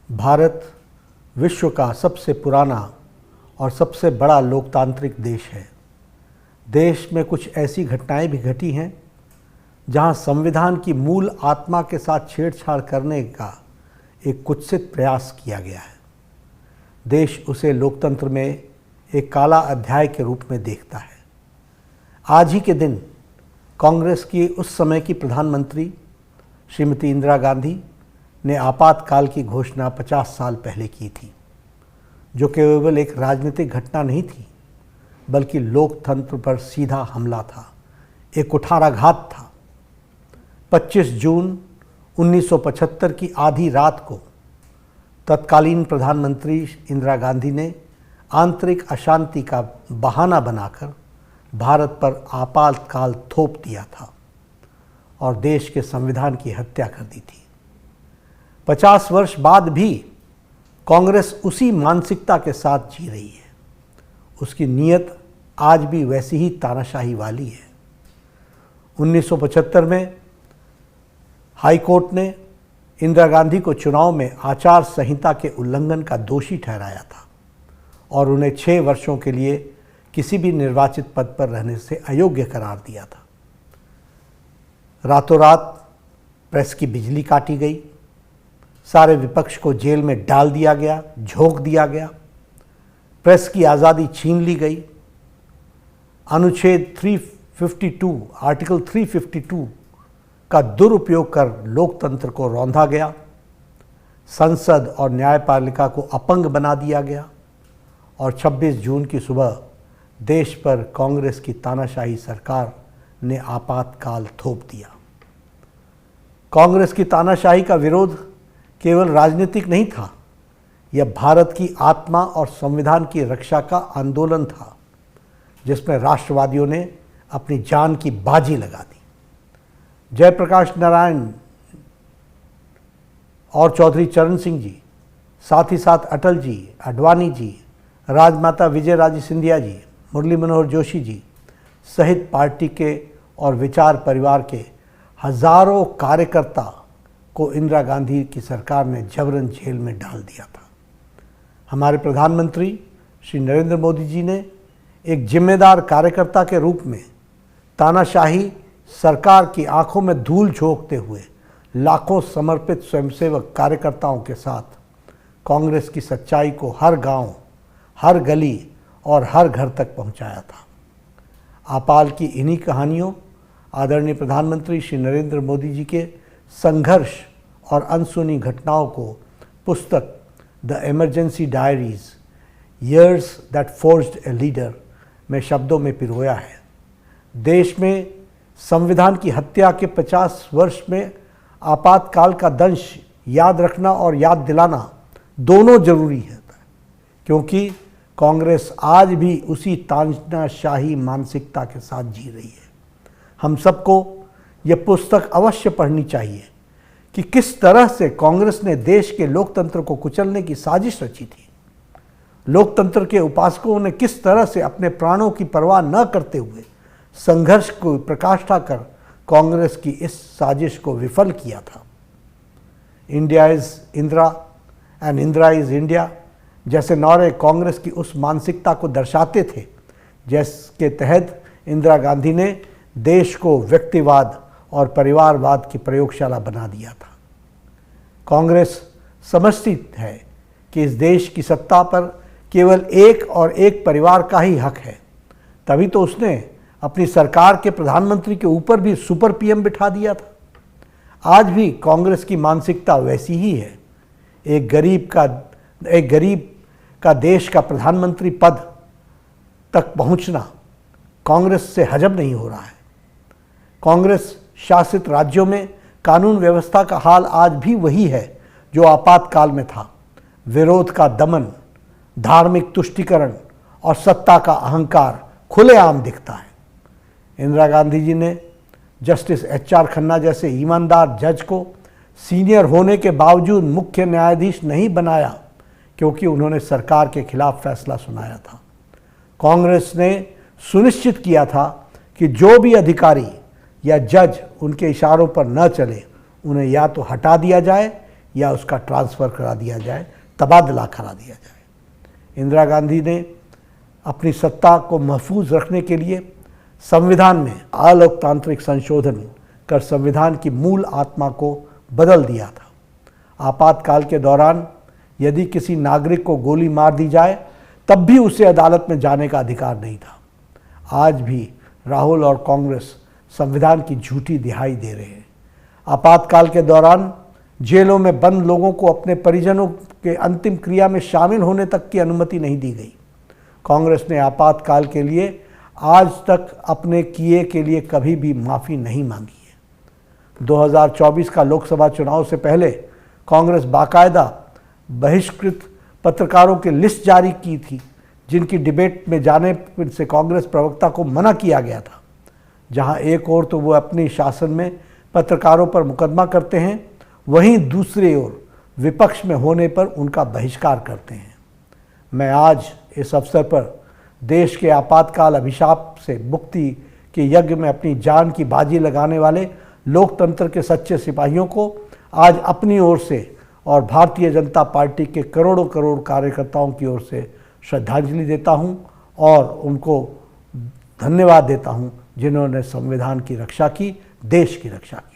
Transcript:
भारत विश्व का सबसे पुराना और सबसे बड़ा लोकतांत्रिक देश है। देश में कुछ ऐसी घटनाएं भी घटी हैं जहां संविधान की मूल आत्मा के साथ छेड़छाड़ करने का एक कुत्सित प्रयास किया गया है। देश उसे लोकतंत्र में एक काला अध्याय के रूप में देखता है। आज ही के दिन कांग्रेस की उस समय की प्रधानमंत्री श्रीमती इंदिरा गांधी ने आपातकाल की घोषणा 50 साल पहले की थी, जो केवल एक राजनीतिक घटना नहीं थी बल्कि लोकतंत्र पर सीधा हमला था, एक कुठाराघात था। 25 जून 1975 की आधी रात को तत्कालीन प्रधानमंत्री इंदिरा गांधी ने आंतरिक अशांति का बहाना बनाकर भारत पर आपातकाल थोप दिया था और देश के संविधान की हत्या कर दी थी। 50 वर्ष बाद भी कांग्रेस उसी मानसिकता के साथ जी रही है। उसकी नीयत आज भी वैसी ही तानाशाही वाली है। 1975 में हाई कोर्ट ने इंदिरा गांधी को चुनाव में आचार संहिता के उल्लंघन का दोषी ठहराया था और उन्हें 6 वर्षों के लिए किसी भी निर्वाचित पद पर रहने से अयोग्य करार दिया था। रातों रात प्रेस की बिजली काटी गई, सारे विपक्ष को जेल में डाल दिया गया, झोंक दिया गया, प्रेस की आज़ादी छीन ली गई। अनुच्छेद 352 आर्टिकल 352 का दुरुपयोग कर लोकतंत्र को रौंदा गया। संसद और न्यायपालिका को अपंग बना दिया गया और 26 जून की सुबह देश पर कांग्रेस की तानाशाही सरकार ने आपातकाल थोप दिया। कांग्रेस की तानाशाही का विरोध केवल राजनीतिक नहीं था, यह भारत की आत्मा और संविधान की रक्षा का आंदोलन था, जिसमें राष्ट्रवादियों ने अपनी जान की बाजी लगा दी। जयप्रकाश नारायण और चौधरी चरण सिंह जी, साथ ही साथ अटल जी, आडवाणी जी, राजमाता विजयराजे सिंधिया जी, मुरली मनोहर जोशी जी सहित पार्टी के और विचार परिवार के हजारों कार्यकर्ता को इंदिरा गांधी की सरकार ने जबरन जेल में डाल दिया था। हमारे प्रधानमंत्री श्री नरेंद्र मोदी जी ने एक जिम्मेदार कार्यकर्ता के रूप में तानाशाही सरकार की आंखों में धूल झोंकते हुए लाखों समर्पित स्वयंसेवक कार्यकर्ताओं के साथ कांग्रेस की सच्चाई को हर गांव, हर गली और हर घर तक पहुंचाया था। आपाल की इन्हीं कहानियों आदरणीय प्रधानमंत्री श्री नरेंद्र मोदी जी के संघर्ष और अनसुनी घटनाओं को पुस्तक the emergency diaries years that forged a leader में शब्दों में पिरोया है। देश में संविधान की हत्या के 50 वर्ष में आपातकाल का दंश याद रखना और याद दिलाना दोनों जरूरी है, क्योंकि कांग्रेस आज भी उसी तानाशाही मानसिकता के साथ जी रही है। हम सबको यह पुस्तक अवश्य पढ़नी चाहिए कि किस तरह से कांग्रेस ने देश के लोकतंत्र को कुचलने की साजिश रची थी। लोकतंत्र के उपासकों ने किस तरह से अपने प्राणों की परवाह न करते हुए संघर्ष को प्रकाष्ठा कर कांग्रेस की इस साजिश को विफल किया था। India is Indira and Indira is India जैसे नारे कांग्रेस की उस मानसिकता को दर्शाते थे, जिसके तहत इंदिरा गांधी ने देश को व्यक्तिवाद और परिवारवाद की प्रयोगशाला बना दिया था। कांग्रेस समझती है कि इस देश की सत्ता पर केवल एक और एक परिवार का ही हक है, तभी तो उसने अपनी सरकार के प्रधानमंत्री के ऊपर भी सुपर पीएम बिठा दिया था। आज भी कांग्रेस की मानसिकता वैसी ही है। एक गरीब का देश का प्रधानमंत्री पद तक पहुंचना कांग्रेस से हजम नहीं हो रहा है। कांग्रेस शासित राज्यों में कानून व्यवस्था का हाल आज भी वही है जो आपातकाल में था। विरोध का दमन, धार्मिक तुष्टीकरण और सत्ता का अहंकार खुलेआम दिखता है। इंदिरा गांधी जी ने जस्टिस एच.आर. खन्ना जैसे ईमानदार जज को सीनियर होने के बावजूद मुख्य न्यायाधीश नहीं बनाया, क्योंकि उन्होंने सरकार के खिलाफ फैसला सुनाया था। कांग्रेस ने सुनिश्चित किया था कि जो भी अधिकारी या जज उनके इशारों पर न चले, उन्हें या तो हटा दिया जाए या उसका ट्रांसफ़र करा दिया जाए, तबादला करा दिया जाए। इंदिरा गांधी ने अपनी सत्ता को महफूज रखने के लिए संविधान में अलोकतांत्रिक संशोधन कर संविधान की मूल आत्मा को बदल दिया था। आपातकाल के दौरान यदि किसी नागरिक को गोली मार दी जाए तब भी उसे अदालत में जाने का अधिकार नहीं था। आज भी राहुल और कांग्रेस संविधान की झूठी दिहाई दे रहे हैं। आपातकाल के दौरान जेलों में बंद लोगों को अपने परिजनों के अंतिम क्रिया में शामिल होने तक की अनुमति नहीं दी गई। कांग्रेस ने आपातकाल के लिए आज तक अपने किए के लिए कभी भी माफ़ी नहीं मांगी है। 2024 का लोकसभा चुनाव से पहले कांग्रेस बाकायदा बहिष्कृत पत्रकारों की लिस्ट जारी की थी, जिनकी डिबेट में जाने से कांग्रेस प्रवक्ता को मना किया गया था। जहां एक ओर तो वो अपने शासन में पत्रकारों पर मुकदमा करते हैं, वहीं दूसरी ओर विपक्ष में होने पर उनका बहिष्कार करते हैं। मैं आज इस अवसर पर देश के आपातकाल अभिशाप से मुक्ति के यज्ञ में अपनी जान की बाजी लगाने वाले लोकतंत्र के सच्चे सिपाहियों को आज अपनी ओर से और भारतीय जनता पार्टी के करोड़ों करोड़ कार्यकर्ताओं की ओर से श्रद्धांजलि देता हूं और उनको धन्यवाद देता हूं, जिन्होंने संविधान की रक्षा की, देश की रक्षा की।